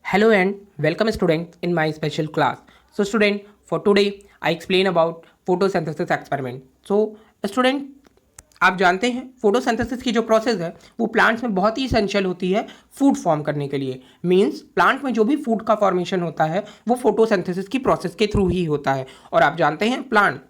Hello and welcome students in my special class. So student, for today I explain about photosynthesis experiment. So student, आप जानते हैं photosynthesis की जो process है वो प्लांट्स में बहुत ही इसेंशियल होती है फूड फॉर्म करने के लिए। मींस प्लांट में जो भी फूड का फॉर्मेशन होता है वो फोटोसिंथेसिस की प्रोसेस के थ्रू ही होता है। और आप जानते हैं प्लांट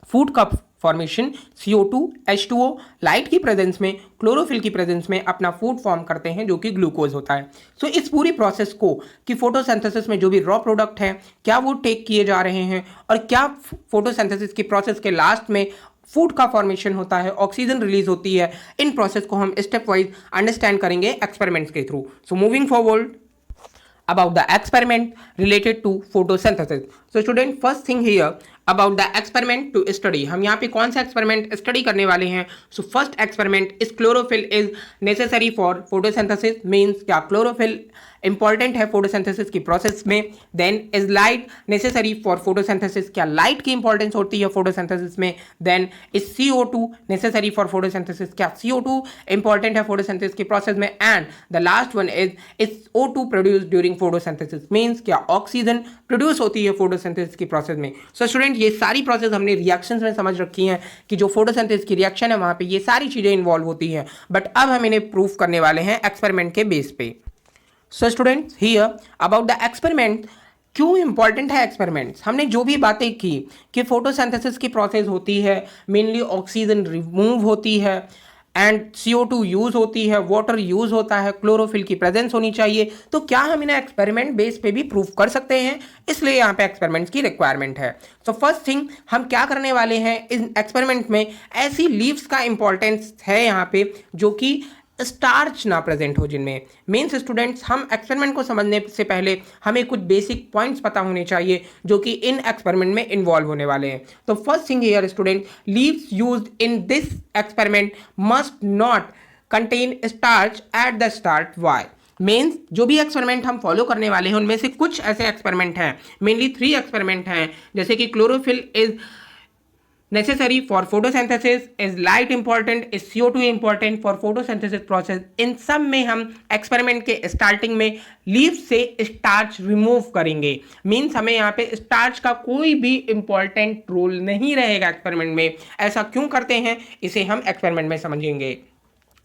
फूड का फॉर्मेशन CO2, H2O, लाइट की प्रेजेंस में, क्लोरोफिल की प्रेजेंस में अपना फूड फॉर्म करते हैं जो कि ग्लूकोज होता है। सो इस पूरी प्रोसेस को कि फोटोसिंथेसिस में जो भी रॉ प्रोडक्ट हैं क्या वो टेक किए जा रहे हैं और क्या फोटोसिंथेसिस की प्रोसेस के लास्ट में फूड का फॉर्मेशन होता है, ऑक्सीजन रिलीज होती है, इन प्रोसेस को हम स्टेप वाइज अंडरस्टैंड करेंगे एक्सपेरिमेंट्स के through. So moving forward about the experiment related to photosynthesis. So student, first thing here about the experiment to study, हम यहाँ पे कौन सा एक्सपेरिमेंट स्टडी करने वाले हैं। So first experiment is chlorophyll is necessary for photosynthesis, means क्या chlorophyll important है फोटोसिंथेसिस की प्रोसेस में। Then is light necessary for photosynthesis, क्या लाइट की इंपॉर्टेंस होती है फोटोसिंथेसिस में। Then is CO2 necessary for photosynthesis, क्या CO2 इंपॉर्टेंट है फोटोसिंथेसिस की प्रोसेस में। And the last one is O2 produce during photosynthesis, means क्या ऑक्सीजन प्रोड्यूस होती है फोटोसिंथेसिस की प्रोसेस में। सो स्टूडेंट, ये सारी प्रोसेस हमने रिएक्शंस में समझ रखी हैं कि जो फोटोसिंथेसिस की रिएक्शन है वहां पे ये सारी चीजें इन्वॉल्व होती हैं, बट अब हम इन्हें प्रूफ करने वाले हैं एक्सपेरिमेंट के बेस पे। So students, here about the experiment, क्यों इंपॉर्टेंट है एक्सपेरिमेंट्स। हमने जो भी बातें की कि फोटोसिंथेसिस की प्रोसेस होती है, मेनली ऑक्सीजन रिमूव होती है एंड CO2 यूज होती है, वाटर यूज होता है, क्लोरोफिल की प्रेजेंस होनी चाहिए, तो क्या हम इन्हें एक्सपेरिमेंट बेस पे भी प्रूफ कर सकते हैं, इसलिए यहाँ पे एक्सपेरिमेंट्स की रिक्वायरमेंट है। सो फर्स्ट थिंग हम क्या करने वाले हैं इस एक्सपेरिमेंट में, ऐसी लीव्स का इंपॉर्टेंस है यहाँ पे जो कि स्टार्च ना प्रेजेंट हो जिनमें। मीन्स स्टूडेंट्स, हम एक्सपेरिमेंट को समझने से पहले हमें कुछ बेसिक पॉइंट्स पता होने चाहिए जो कि इन एक्सपेरिमेंट में इन्वॉल्व होने वाले हैं। तो first thing here student, leaves used in this experiment must not contain starch at the start. Why means जो भी एक्सपेरिमेंट हम फॉलो करने वाले हैं उनमें से कुछ ऐसे एक्सपेरिमेंट हैं, मेनली 3 एक्सपेरिमेंट हैं, जैसे कि chlorophyll is necessary for photosynthesis, is light important, is CO2 important for photosynthesis process। इन सब में हम एक्सपेरिमेंट के स्टार्टिंग में लीव से स्टार्च रिमूव करेंगे। मीन्स हमें यहाँ पे स्टार्च का कोई भी इंपॉर्टेंट रोल नहीं रहेगा एक्सपेरिमेंट में। ऐसा क्यों करते हैं इसे हम एक्सपेरिमेंट में समझेंगे।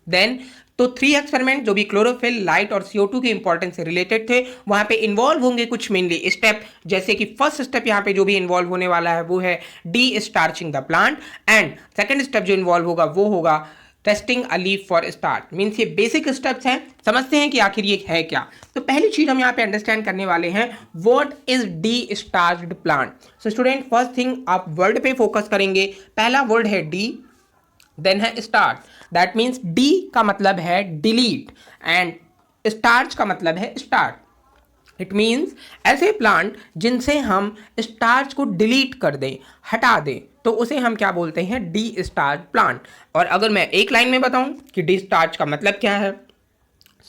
देन तो 3 एक्सपेरिमेंट जो भी क्लोरोफिल, लाइट और CO2 की इंपॉर्टेंस से रिलेटेड थे, वहां पे इन्वॉल्व होंगे कुछ मेनली स्टेप, जैसे कि फर्स्ट स्टेप यहाँ पे जो भी इन्वॉल्व होने वाला है वो है de starching the plant, and second step जो इन्वॉल्व होगा वो होगा testing a leaf for starch. Means ये बेसिक स्टेप्स हैं, समझते हैं कि आखिर ये है क्या। तो पहली चीज हम यहाँ पे अंडरस्टैंड करने वाले हैं, what is de starched plant. So student, first thing आप वर्ड पे फोकस करेंगे। पहला वर्ड है डी, देन है स्टार्च। दैट मीन्स डी का मतलब है डिलीट एंड स्टार्च का मतलब है स्टार्ट। इट मीन्स ऐसे प्लांट जिनसे हम स्टार्च को डिलीट कर दें, हटा दें, तो उसे हम क्या बोलते हैं, डी स्टार्च प्लांट। और अगर मैं एक लाइन में बताऊं कि डी स्टार्च का मतलब क्या है,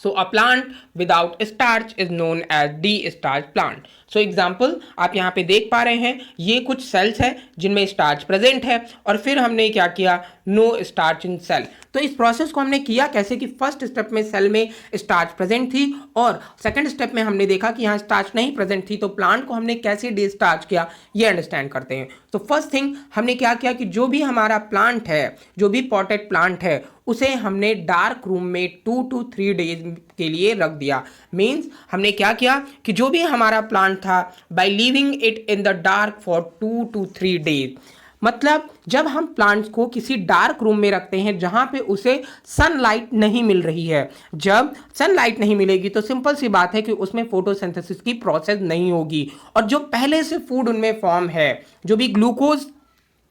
so a plant without starch is known as de starch plant. So example आप यहाँ पे देख पा रहे हैं, ये कुछ सेल्स है जिनमें स्टार्च प्रेजेंट है और फिर हमने क्या किया, नो स्टार्च इन सेल। तो इस प्रोसेस को हमने किया कैसे कि फर्स्ट स्टेप में सेल में स्टार्च प्रेजेंट थी और सेकंड स्टेप में हमने देखा कि यहाँ स्टार्च नहीं प्रेजेंट थी, तो प्लांट को हमने कैसे डिस्टार्च किया ये अंडरस्टैंड करते हैं। तो फर्स्ट थिंग हमने क्या किया कि जो भी हमारा प्लांट है, जो भी पॉटेड प्लांट है, उसे हमने डार्क रूम में 2 to 3 डेज के लिए रख दिया। मीन्स हमने क्या किया कि जो भी हमारा प्लांट था, by leaving it in the dark for 2 to 3 days, मतलब जब हम प्लांट्स को किसी डार्क रूम में रखते हैं जहां पे उसे सनलाइट नहीं मिल रही है, जब सनलाइट नहीं मिलेगी तो सिंपल सी बात है कि उसमें फोटोसिंथेसिस की प्रोसेस नहीं होगी और जो पहले से फूड उनमें फॉर्म है, जो भी ग्लूकोज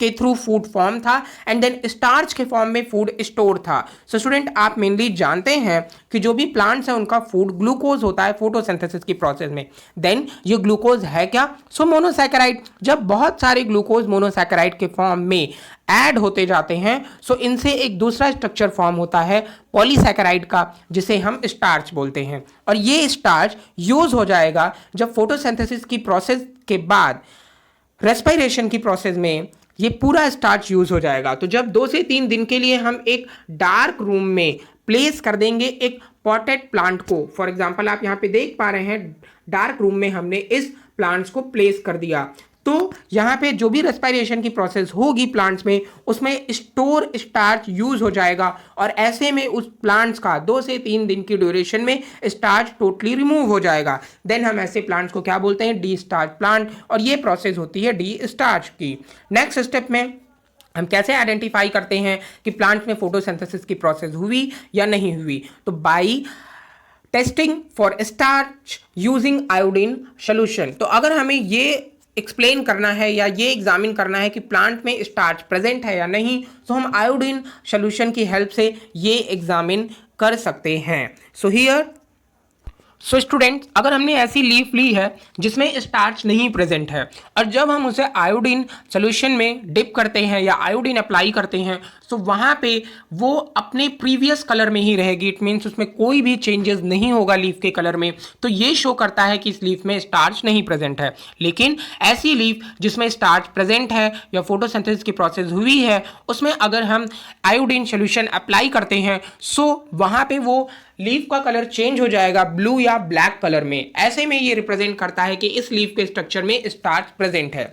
के थ्रू फूड फॉर्म था एंड देन स्टार्च के फॉर्म में फूड स्टोर था। सो स्टूडेंट, आप मेनली जानते हैं कि जो भी प्लांट्स हैं उनका फूड ग्लूकोज होता है फोटोसिंथेसिस की प्रोसेस में। देन ये ग्लूकोज है क्या, सो मोनोसैकेराइड। जब बहुत सारे ग्लूकोज मोनोसैकेराइड के फॉर्म में ऐड होते जाते हैं, सो इनसे एक दूसरा स्ट्रक्चर फॉर्म होता है पॉलीसैकेराइड का, जिसे हम स्टार्च बोलते हैं। और ये स्टार्च यूज हो जाएगा जब फोटोसिंथेसिस की प्रोसेस के बाद रेस्पिरेशन की प्रोसेस में ये पूरा स्टार्च यूज हो जाएगा। तो जब 2 से 3 दिन के लिए हम एक डार्क रूम में प्लेस कर देंगे एक पॉटेड प्लांट को। फॉर एग्जांपल आप यहाँ पे देख पा रहे हैं डार्क रूम में हमने इस प्लांट्स को प्लेस कर दिया। तो यहाँ पे जो भी रेस्पिरेशन की प्रोसेस होगी प्लांट्स में, उसमें स्टोर स्टार्च यूज हो जाएगा और ऐसे में उस प्लांट्स का 2 से 3 दिन की ड्यूरेशन में स्टार्च टोटली रिमूव हो जाएगा। देन हम ऐसे प्लांट्स को क्या बोलते हैं? डी स्टार्च प्लांट, और ये प्रोसेस होती है डी स्टार्च की। नेक्स्ट स्टेप में हम कैसे आइडेंटिफाई करते हैं कि प्लांट में फोटोसिंथेसिस की प्रोसेस हुई या नहीं हुई? तो by testing for starch using iodine solution. तो अगर हमें ये एक्सप्लेन करना है या ये एग्जामिन करना है कि प्लांट में स्टार्च प्रेजेंट है या नहीं, तो हम आयोडीन सोल्यूशन की हेल्प से ये एग्जामिन कर सकते हैं। सो हियर स्टूडेंट्स, अगर हमने ऐसी लीफ ली है जिसमें स्टार्च नहीं प्रेजेंट है और जब हम उसे आयोडीन सोल्यूशन में डिप करते हैं या आयोडीन अप्लाई करते हैं, तो वहाँ पे वो अपने प्रीवियस कलर में ही रहेगी। इट मीन्स उसमें कोई भी चेंजेस नहीं होगा लीफ के कलर में। तो ये शो करता है कि इस लीफ में स्टार्च नहीं प्रेजेंट है। लेकिन ऐसी लीफ जिसमें स्टार्च प्रेजेंट है या फोटोसिंथेसिस की प्रोसेस हुई है, उसमें अगर हम आयोडीन सोल्यूशन अप्लाई करते हैं, सो वहाँ पे वो लीफ का कलर चेंज हो जाएगा ब्लू या ब्लैक कलर में। ऐसे में ये रिप्रेजेंट करता है कि इस लीफ के स्ट्रक्चर में स्टार्च प्रेजेंट है।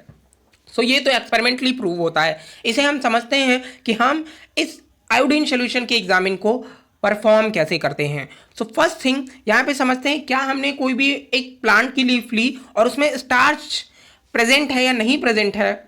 सो ये तो एक्सपेरिमेंटली प्रूव होता है। इसे हम समझते हैं कि हम इस आयोडीन सोल्यूशन के एग्जामिन को परफॉर्म कैसे करते हैं। सो फर्स्ट थिंग यहाँ पे समझते हैं, क्या हमने कोई भी एक प्लांट की लीफ ली और उसमें स्टार्च प्रेजेंट है या नहीं प्रेजेंट है।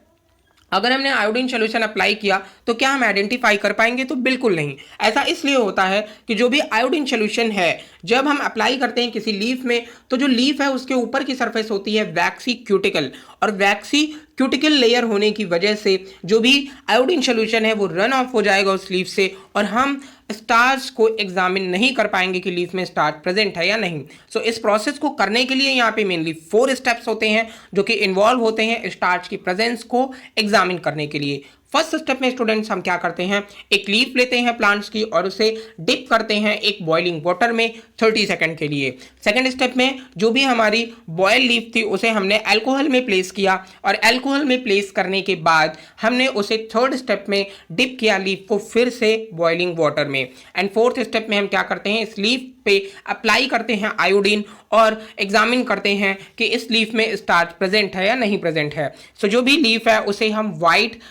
अगर हमने आयोडीन सोल्यूशन अप्लाई किया तो क्या हम आइडेंटिफाई कर पाएंगे? तो बिल्कुल नहीं। ऐसा इसलिए होता है कि जो भी आयोडीन सोल्यूशन है जब हम अप्लाई करते हैं किसी लीफ में, तो जो लीफ है उसके ऊपर की सरफेस होती है वैक्सी क्यूटिकल, और वैक्सी क्यूटिकल लेयर होने की वजह से जो भी आयोडीन सोल्यूशन है वो रन ऑफ हो जाएगा उस लीफ से, और हम स्टार्च को एग्जामिन नहीं कर पाएंगे कि लीफ में स्टार्च प्रेजेंट है या नहीं। सो इस प्रोसेस को करने के लिए यहाँ पे मेनली 4 स्टेप्स होते हैं जो कि इन्वॉल्व होते हैं स्टार्च की प्रेजेंस को एग्जामिन करने के लिए। फर्स्ट स्टेप में स्टूडेंट्स हम क्या करते हैं, एक लीफ लेते हैं प्लांट्स की और उसे डिप करते हैं एक बॉइलिंग वाटर में 30 सेकंड के लिए। सेकंड स्टेप में जो भी हमारी बॉयल लीफ थी उसे हमने अल्कोहल में प्लेस किया, और अल्कोहल में प्लेस करने के बाद हमने उसे थर्ड स्टेप में डिप किया लीफ को फिर से बॉइलिंग वाटर में। एंड फोर्थ स्टेप में हम क्या करते हैं, इस लीफ पे अप्लाई करते हैं आयोडीन और एग्जामिन करते हैं कि इस लीफ में स्टार्च प्रेजेंट है या नहीं प्रेजेंट है। सो जो भी लीफ है उसे हम वाइट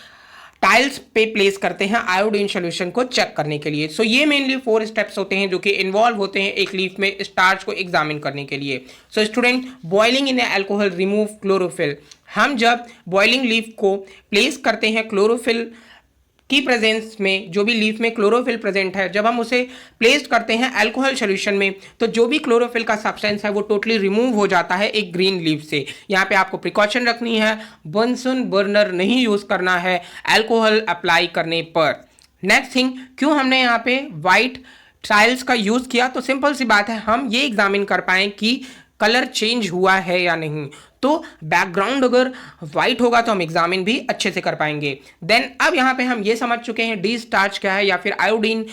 टाइल्स पे प्लेस करते हैं आयोडीन सोल्यूशन को चेक करने के लिए। सो ये मेनली 4 स्टेप्स होते हैं जो कि इन्वॉल्व होते हैं एक लीफ में स्टार्च को एग्जामिन करने के लिए। So student, boiling in alcohol remove chlorophyll. हम जब बॉइलिंग लीफ को प्लेस करते हैं क्लोरोफिल की प्रेजेंस में, जो भी लीफ में क्लोरोफिल प्रेजेंट है, जब हम उसे प्लेस करते हैं अल्कोहल सोल्यूशन में, तो जो भी क्लोरोफिल का सब्सटेंस है वो टोटली रिमूव हो जाता है एक ग्रीन लीफ से। यहाँ पे आपको प्रिकॉशन रखनी है, बंसन बर्नर नहीं यूज करना है अल्कोहल अप्लाई करने पर। नेक्स्ट थिंग, क्यों हमने यहाँ पे वाइट टाइल्स का यूज किया? तो सिंपल सी बात है, हम ये एग्जामिन कर पाएं कि कलर चेंज हुआ है या नहीं। तो बैकग्राउंड अगर वाइट होगा तो हम एग्जामिन भी अच्छे से कर पाएंगे। देन अब यहाँ पे हम ये समझ चुके हैं डी स्टार्च क्या है या फिर आयोडीन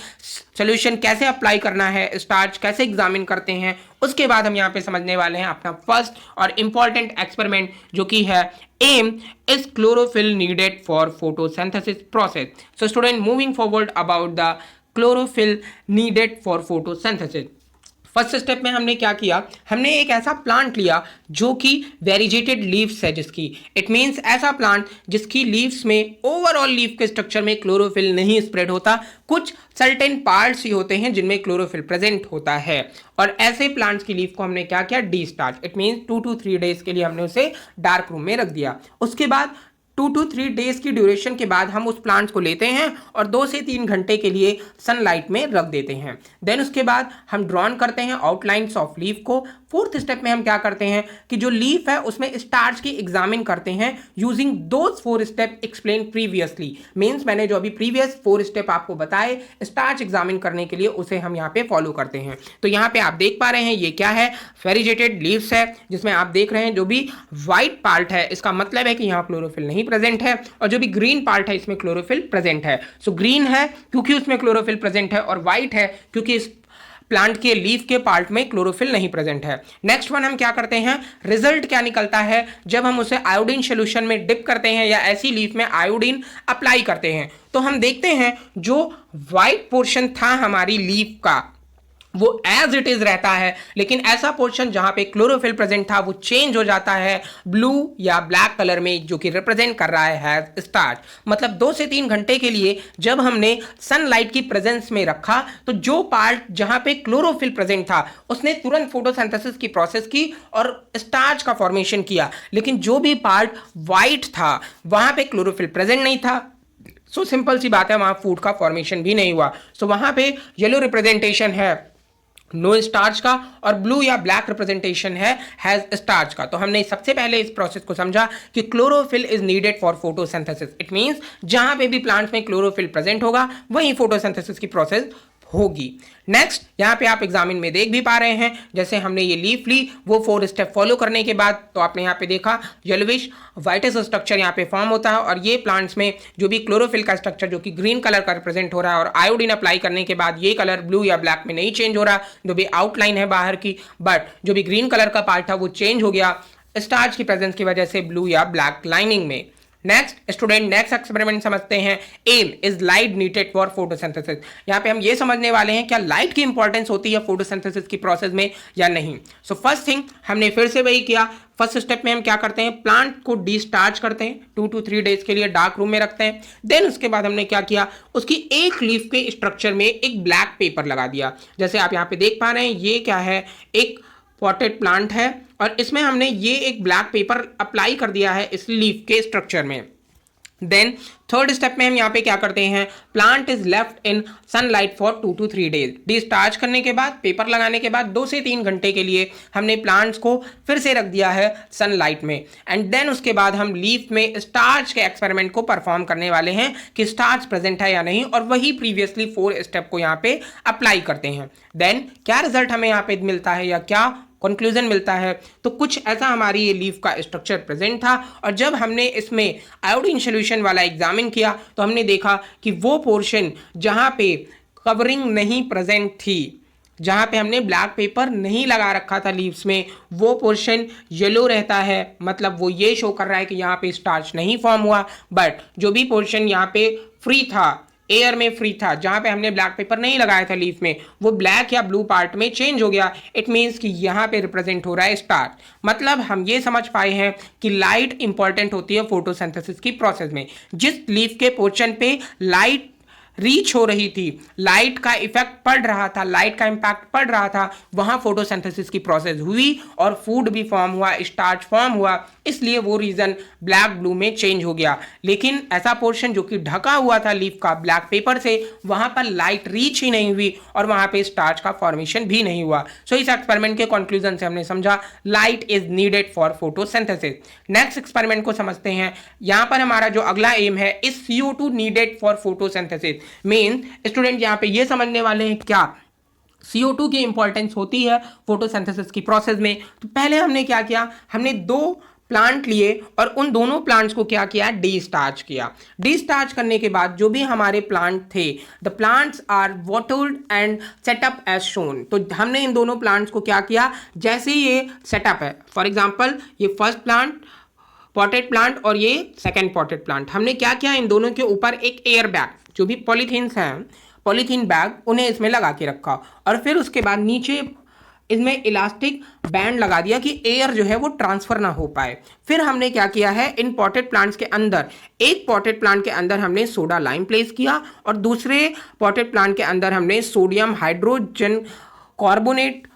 सोल्यूशन कैसे अप्लाई करना है, स्टार्च कैसे एग्जामिन करते हैं। उसके बाद हम यहाँ पे समझने वाले हैं अपना फर्स्ट और इंपॉर्टेंट एक्सपेरिमेंट जो कि है M is chlorophyll needed for photosynthesis process. So student, moving forward about the chlorophyll needed for photosynthesis. First step में हमने क्या किया, हमने एक ऐसा प्लांट लिया जो कि वेरिजेटेड लीव्स है जिसकी, इट मींस ऐसा प्लांट जिसकी लीव्स में ओवरऑल लीफ के स्ट्रक्चर में क्लोरोफिल नहीं स्प्रेड होता, कुछ सर्टेन पार्ट्स ही होते हैं जिनमें क्लोरोफिल प्रेजेंट होता है। और ऐसे प्लांट्स की लीफ को हमने क्या किया, D starch, it means 2 to 3 days के लिए हमने उसे डार्क रूम में रख दिया। उसके बाद 2 to 3 डेज की ड्यूरेशन के बाद हम उस प्लांट्स को लेते हैं और 2 से 3 घंटे के लिए सनलाइट में रख देते हैं। देन उसके बाद हम ड्रॉन करते हैं आउटलाइंस ऑफ लीफ को। फोर्थ स्टेप में हम क्या करते हैं कि जो लीफ है उसमें स्टार्च की एग्जामिन करते हैं using those 4 step explain previously. Means मैंने जो अभी प्रीवियस 4 स्टेप आपको बताए स्टार्च एग्जामिन करने के लिए, उसे हम यहाँ पे फॉलो करते हैं। तो यहाँ पे आप देख पा रहे हैं ये क्या है, वेरिजेटेड लीव्स है जिसमें आप देख रहे हैं जो भी व्हाइट पार्ट है इसका मतलब है कि यहाँ क्लोरोफिल नहीं प्रेजेंट है, और जो भी ग्रीन पार्ट है इसमें क्लोरोफिल प्रेजेंट है। सो ग्रीन है क्योंकि उसमें क्लोरोफिल प्रेजेंट है, और व्हाइट है क्योंकि इस प्लांट के लीफ के पार्ट में क्लोरोफिल नहीं प्रेजेंट है। नेक्स्ट वन हम क्या करते हैं, रिजल्ट क्या निकलता है जब हम उसे आयोडीन सोल्यूशन में डिप करते हैं या ऐसी लीफ में आयोडीन अप्लाई करते हैं। तो हम देखते हैं जो व्हाइट पोर्शन था हमारी लीफ का वो एज इट इज रहता है, लेकिन ऐसा पोर्शन जहां पे क्लोरोफिल प्रेजेंट था वो चेंज हो जाता है ब्लू या ब्लैक कलर में, जो कि रिप्रेजेंट कर रहा है स्टार्च। मतलब 2 से 3 घंटे के लिए जब हमने सनलाइट की प्रेजेंस में रखा तो जो पार्ट जहां पे क्लोरोफिल प्रेजेंट था उसने तुरंत फोटोसिंथेसिस की प्रोसेस की और स्टार्च का फॉर्मेशन किया, लेकिन जो भी पार्ट व्हाइट था वहां पे क्लोरोफिल प्रेजेंट नहीं था। सो सिंपल सी बात है, वहां फूड का फॉर्मेशन भी नहीं हुआ। सो वहां पे येलो रिप्रेजेंटेशन है नो स्टार्च का और ब्लू या ब्लैक रिप्रेजेंटेशन है हैज स्टार्च का। तो हमने सबसे पहले इस प्रोसेस को समझा कि chlorophyll is needed for photosynthesis. It means जहां पे भी प्लांट्स में क्लोरोफिल प्रेजेंट होगा वहीं फोटोसिंथेसिस की प्रोसेस होगी। नेक्स्ट यहाँ पे आप एग्जामिन में देख भी पा रहे हैं, जैसे हमने ये लीफ ली वो 4 स्टेप फॉलो करने के बाद तो आपने यहाँ पे देखा येलोविश व्हाइटिश स्ट्रक्चर यहाँ पे फॉर्म होता है और ये प्लांट्स में जो भी क्लोरोफिल का स्ट्रक्चर जो कि ग्रीन कलर का रिप्रेजेंट हो रहा है और आयोडीन अप्लाई करने के बाद ये कलर ब्लू या ब्लैक में नहीं चेंज हो रहा, जो भी आउटलाइन है बाहर की, बट जो भी ग्रीन कलर का पार्ट था वो चेंज हो गया स्टार्च की प्रेजेंस की वजह से ब्लू या ब्लैक लाइनिंग में। नेक्स्ट स्टूडेंट नेक्स्ट एक्सपेरिमेंट समझते हैं, aim is light needed for photosynthesis. यहाँ पे हम ये समझने वाले हैं क्या लाइट की इंपॉर्टेंस होती है फोटोसिंथेसिस की प्रोसेस में या नहीं। सो फर्स्ट थिंग हमने फिर से वही किया, फर्स्ट स्टेप में हम क्या करते हैं, प्लांट को डिस्टार्च करते हैं 2 to 3 डेज के लिए डार्क रूम में रखते हैं। देन उसके बाद हमने क्या किया, उसकी एक लीफ के स्ट्रक्चर में एक ब्लैक पेपर लगा दिया। जैसे आप यहाँ पे देख पा रहे हैं ये क्या है, एक पॉटेड प्लांट है और इसमें हमने ये एक ब्लैक पेपर अप्लाई कर दिया है इस लीफ के स्ट्रक्चर में। देन थर्ड स्टेप में हम यहाँ पे क्या करते हैं, plant is left in sunlight for 2 to 3 days. Discharge करने के बाद पेपर लगाने के बाद 2 से 3 घंटे के लिए हमने प्लांट्स को फिर से रख दिया है सनलाइट में। एंड देन उसके बाद हम लीफ में स्टार्च के एक्सपेरिमेंट को परफॉर्म करने वाले हैं कि स्टार्च प्रेजेंट है या नहीं, और वही प्रीवियसली 4 स्टेप को यहाँ पे अप्लाई करते हैं। देन क्या रिजल्ट हमें यहाँ पे मिलता है या क्या कंक्लूजन मिलता है, तो कुछ ऐसा हमारी ये लीफ का स्ट्रक्चर प्रेजेंट था। और जब हमने इसमें आयोडीन सोल्यूशन वाला एग्जामिन किया तो हमने देखा कि वो पोर्शन जहाँ पे कवरिंग नहीं प्रेजेंट थी, जहाँ पे हमने ब्लैक पेपर नहीं लगा रखा था लीव्स में, वो पोर्शन येलो रहता है। मतलब वो ये शो कर रहा है कि यहाँ पे स्टार्च नहीं फॉर्म हुआ, बट जो भी पोर्शन यहाँ पे फ्री था, एयर में फ्री था, जहां पे हमने ब्लैक पेपर नहीं लगाया था लीफ में, वो ब्लैक या ब्लू पार्ट में चेंज हो गया। इट मींस कि यहाँ पे रिप्रेजेंट हो रहा है स्टार्च। मतलब हम ये समझ पाए हैं कि लाइट इंपॉर्टेंट होती है फोटोसिंथेसिस की प्रोसेस में। जिस लीफ के पोर्शन पे लाइट रीच हो रही थी, लाइट का इफेक्ट पड़ रहा था, लाइट का इंपैक्ट पड़ रहा था, वहां फोटोसिंथेसिस की प्रोसेस हुई और फूड भी फॉर्म हुआ, स्टार्च फॉर्म हुआ, इसलिए वो रीजन ब्लैक ब्लू में चेंज हो गया। लेकिन ऐसा पोर्शन जो कि ढका हुआ था लीफ का ब्लैक पेपर से, वहां पर लाइट रीच ही नहीं हुई और वहां पे स्टार्च का फॉर्मेशन भी नहीं हुआ। सो इस एक्सपेरिमेंट के कंक्लूजन से हमने समझा light is needed for photosynthesis. Next experiment को समझते हैं। यहां पर हमारा जो अगला एम है, is CO2 needed for photosynthesis. Main student यहां पे ये समझने वाले हैं क्या CO2 की इंपॉर्टेंस होती है फोटोसिंथेसिस की प्रोसेस में। तो पहले हमने क्या किया, हमने 2 प्लांट लिए और उन दोनों प्लांट्स को क्या किया, डिस्टार्च किया। डिस्टार्च करने के बाद जो भी हमारे प्लांट थे, the plants are watered and setup as shown. तो हमने इन दोनों प्लांट्स को क्या किया, जैसे ये सेटअप है, फॉर एग्जांपल ये फर्स्ट प्लांट पॉटेड प्लांट और ये सेकेंड पॉटेड प्लांट, हमने क्या किया, इन दोनों के ऊपर एक एयर बैग, जो भी पॉलीथीन्स हैं, पॉलीथीन बैग, उन्हें इसमें लगा के रखा और फिर उसके बाद नीचे इसमें इलास्टिक बैंड लगा दिया कि एयर जो है वो ट्रांसफर ना हो पाए। फिर हमने क्या किया है, इन पॉटेड प्लांट्स के अंदर, एक पॉटेड प्लांट के अंदर हमने सोडा लाइम प्लेस किया और दूसरे पॉटेड प्लांट के अंदर हमने सोडियम हाइड्रोजन कार्बोनेट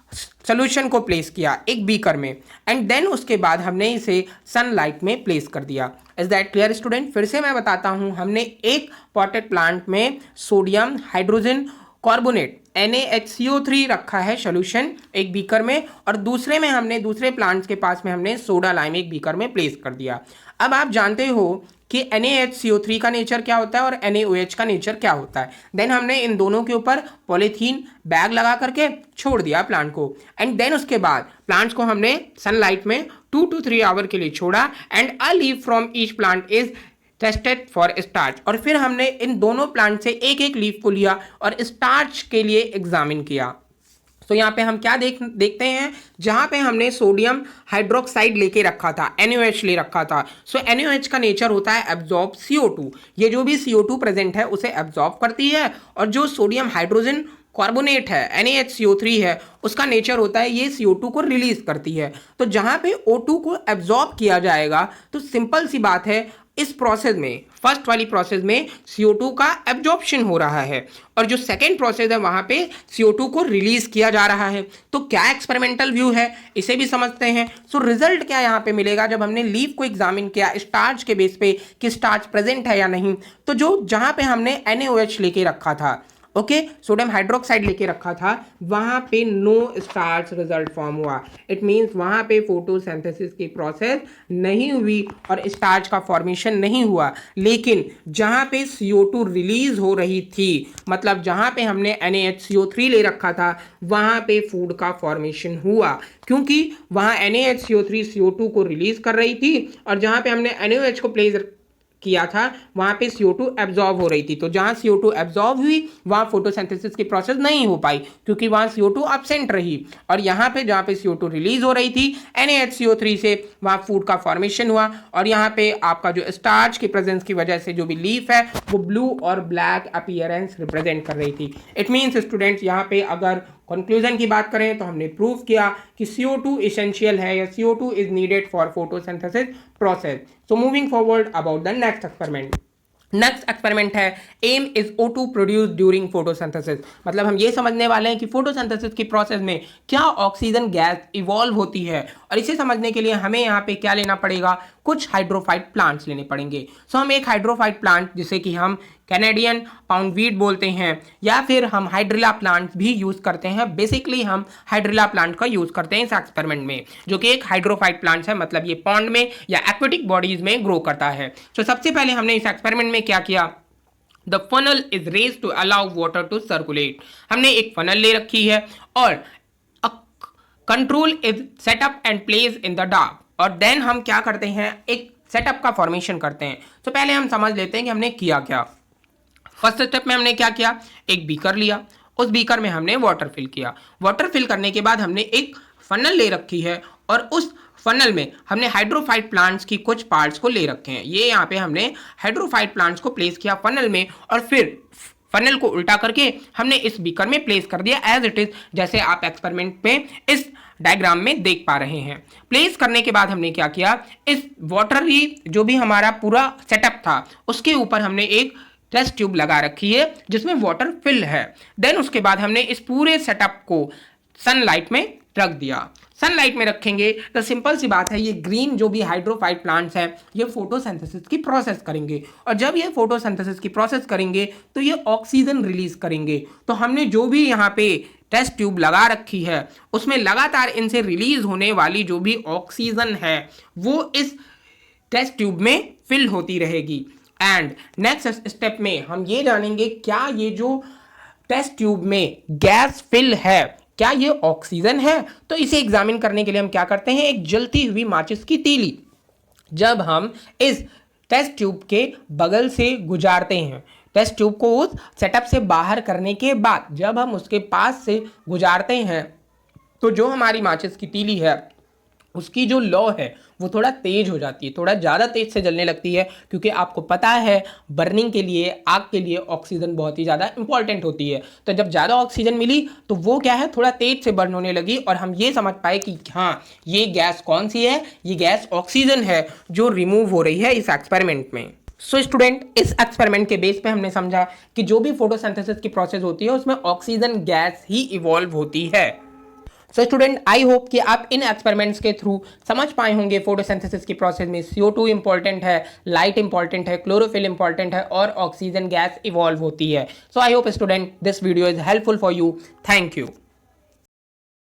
सोल्यूशन को प्लेस किया एक बीकर में। एंड देन उसके बाद हमने इसे सनलाइट में प्लेस कर दिया। Is that clear student? फिर से मैं बताता हूं, हमने एक पॉटेड प्लांट में सोडियम हाइड्रोजन कार्बोनेट NaHCO3 रखा है सोल्यूशन एक बीकर में, और दूसरे में हमने दूसरे प्लांट्स के पास में हमने सोडा लाइम एक बीकर में प्लेस कर दिया। अब आप जानते हो कि NaHCO3 का नेचर क्या होता है और NaOH का नेचर क्या होता है। देन हमने इन दोनों के ऊपर पॉलीथीन बैग लगा करके छोड़ दिया प्लांट को। एंड देन उसके बाद प्लांट्स को हमने सनलाइट में 2 to 3 आवर के लिए छोड़ा। And a leaf from each plant is tested for starch. और फिर हमने इन दोनों प्लांट से एक एक लीफ को लिया और स्टार्च के लिए एग्जामिन किया। तो यहाँ पे हम क्या देखते हैं, जहाँ पे हमने सोडियम हाइड्रोक्साइड लेके रखा था, NaOH ले रखा था। सो NaOH का नेचर होता है एब्जॉर्ब CO2। ये जो भी CO2 प्रेजेंट है उसे एब्जॉर्ब करती है, और जो सोडियम हाइड्रोजन कार्बोनेट है NaHCO3 है, उसका नेचर होता है ये CO2 को रिलीज करती है। तो जहाँ पे O2 को एब्जॉर्ब किया जाएगा, तो सिंपल सी बात है, इस प्रोसेस में, फर्स्ट वाली प्रोसेस में CO2 का एब्जॉर्प्शन हो रहा है, और जो सेकेंड प्रोसेस है वहां पे CO2 को रिलीज किया जा रहा है। तो क्या एक्सपेरिमेंटल व्यू है, इसे भी समझते हैं। सो रिजल्ट क्या यहाँ पे मिलेगा, जब हमने लीफ को एग्जामिन किया स्टार्च के बेस पे कि स्टार्च प्रेजेंट है या नहीं, तो जो जहां पे हमने NaOH लेके रखा था, ओके, सोडियम हाइड्रोक्साइड लेके रखा था, वहां पे नो स्टार्च रिजल्ट फॉर्म हुआ। इट मींस वहां पे फोटोसिंथेसिस की प्रोसेस नहीं हुई और स्टार्च का फॉर्मेशन नहीं हुआ। लेकिन जहां पे CO2 रिलीज हो रही थी, मतलब जहां पे हमने NaHCO3 ले रखा था, वहां पे फूड का फॉर्मेशन हुआ, क्योंकि वहां NaHCO3 CO2 को रिलीज कर रही थी, और जहां पे हमने NaOH को प्लेस किया था वहां पे CO2 एब्जॉर्ब हो रही थी। तो जहां CO2 एब्जॉर्ब हुई वहां फोटोसिंथेसिस की प्रोसेस नहीं हो पाई, क्योंकि वहां CO2 एब्सेंट रही। और यहां पे जहां पे CO2 रिलीज हो रही थी NaHCO3 से, वहां फूड का फॉर्मेशन हुआ, और यहां पे आपका जो स्टार्च की प्रेजेंस की वजह से जो भी लीफ है वो ब्लू और ब्लैक अपीयरेंस रिप्रेजेंट कर रही थी। इट मीन्स स्टूडेंट्स, यहाँ पे अगर कंक्लूजन की बात करें तो हमने प्रूव किया कि CO2 इसेंशियल है, या CO2 is needed for photosynthesis process. So moving forward about the next experiment. Next experiment है M is O2 produce during photosynthesis. मतलब हम ये समझने वाले हैं कि फोटोसिंथेसिस की प्रोसेस में क्या ऑक्सीजन गैस इवॉल्व होती है, और इसे समझने के लिए हमें यहाँ पे क्या लेना पड़ेगा, कुछ हाइड्रोफाइट प्लांट्स लेने पड़ेंगे। सो हम एक हाइड्रोफाइट प्लांट, जिसे कि हम कैनेडियन पाउंडवीट बोलते हैं, या फिर हम हाइड्रिला प्लांट भी यूज करते हैं। बेसिकली हम हाइड्रिला प्लांट का यूज करते हैं इस एक्सपेरिमेंट में, जो कि एक हाइड्रोफाइट प्लांट है, मतलब ये पॉन्ड में या एक्वेटिक बॉडीज में ग्रो करता है। तो सबसे पहले हमने इस एक्सपेरिमेंट में क्या किया, the funnel is raised to allow water to circulate. हमने एक फनल ले रखी है, और control is setup and place in the dark. और देन हम क्या करते हैं, एक सेटअप का फॉर्मेशन करते हैं। तो पहले हम समझ लेते हैं कि हमने किया क्या। फर्स्ट स्टेप में हमने क्या किया, एक बीकर लिया, उस बीकर में हमने वाटर फिल किया। वाटर फिल करने के बाद हमने एक फनल ले रखी है, और उस फनल में हमने हाइड्रोफाइट प्लांट्स की कुछ पार्ट्स को ले रखे हैं। ये यहाँ पे हमने हाइड्रोफाइट प्लांट्स को प्लेस किया फनल में, और फिर फनल को उल्टा करके हमने इस बीकर में प्लेस कर दिया एज इट इज, जैसे आप एक्सपेरिमेंट में इस डायग्राम में देख पा रहे हैं। प्लेस करने के बाद हमने क्या किया, इस वाटरी जो भी हमारा पूरा सेटअप था उसके ऊपर हमने एक टेस्ट ट्यूब लगा रखी है जिसमें वाटर फिल है। देन उसके बाद हमने इस पूरे सेटअप को सनलाइट में रख दिया। सनलाइट में रखेंगे तो सिंपल सी बात है, ये ग्रीन जो भी हाइड्रोफाइट प्लांट्स हैं ये फोटोसिंथेसिस की प्रोसेस करेंगे, और जब ये फोटोसिंथेसिस की प्रोसेस करेंगे तो ये ऑक्सीजन रिलीज करेंगे। तो हमने जो भी यहाँ पे टेस्ट ट्यूब लगा रखी है उसमें लगातार इनसे रिलीज होने वाली जो भी ऑक्सीजन है वो इस टेस्ट ट्यूब में फिल होती रहेगी। एंड नेक्स्ट स्टेप में हम ये जानेंगे क्या ये जो टेस्ट ट्यूब में गैस फिल है क्या ये ऑक्सीजन है। तो इसे एग्जामिन करने के लिए हम क्या करते हैं, एक जलती हुई माचिस की तीली जब हम इस टेस्ट ट्यूब के बगल से गुजारते हैं, टेस्ट ट्यूब को उस सेटअप से बाहर करने के बाद जब हम उसके पास से गुजारते हैं, तो जो हमारी माचिस की तीली है उसकी जो लौ है वो थोड़ा तेज हो जाती है, थोड़ा ज़्यादा तेज से जलने लगती है, क्योंकि आपको पता है बर्निंग के लिए, आग के लिए ऑक्सीजन बहुत ही ज़्यादा इंपॉर्टेंट होती है। तो जब ज़्यादा ऑक्सीजन मिली तो वो क्या है, थोड़ा तेज से बर्न होने लगी, और हम ये समझ पाए कि हाँ ये गैस कौन सी है, ये गैस ऑक्सीजन है जो रिमूव हो रही है इस एक्सपेरिमेंट में। सो स्टूडेंट, इस एक्सपेरिमेंट के बेस पे हमने समझा कि जो भी फोटोसिंथेसिस की प्रोसेस होती है उसमें ऑक्सीजन गैस ही इवॉल्व होती है। सो स्टूडेंट, आई होप कि आप इन एक्सपेरिमेंट्स के थ्रू समझ पाए होंगे फोटोसिंथेसिस की प्रोसेस में CO2 इंपॉर्टेंट है, लाइट इंपॉर्टेंट है, क्लोरोफिल इंपॉर्टेंट है, और ऑक्सीजन गैस इवॉल्व होती है। So I hope student this video is helpful for you. Thank you.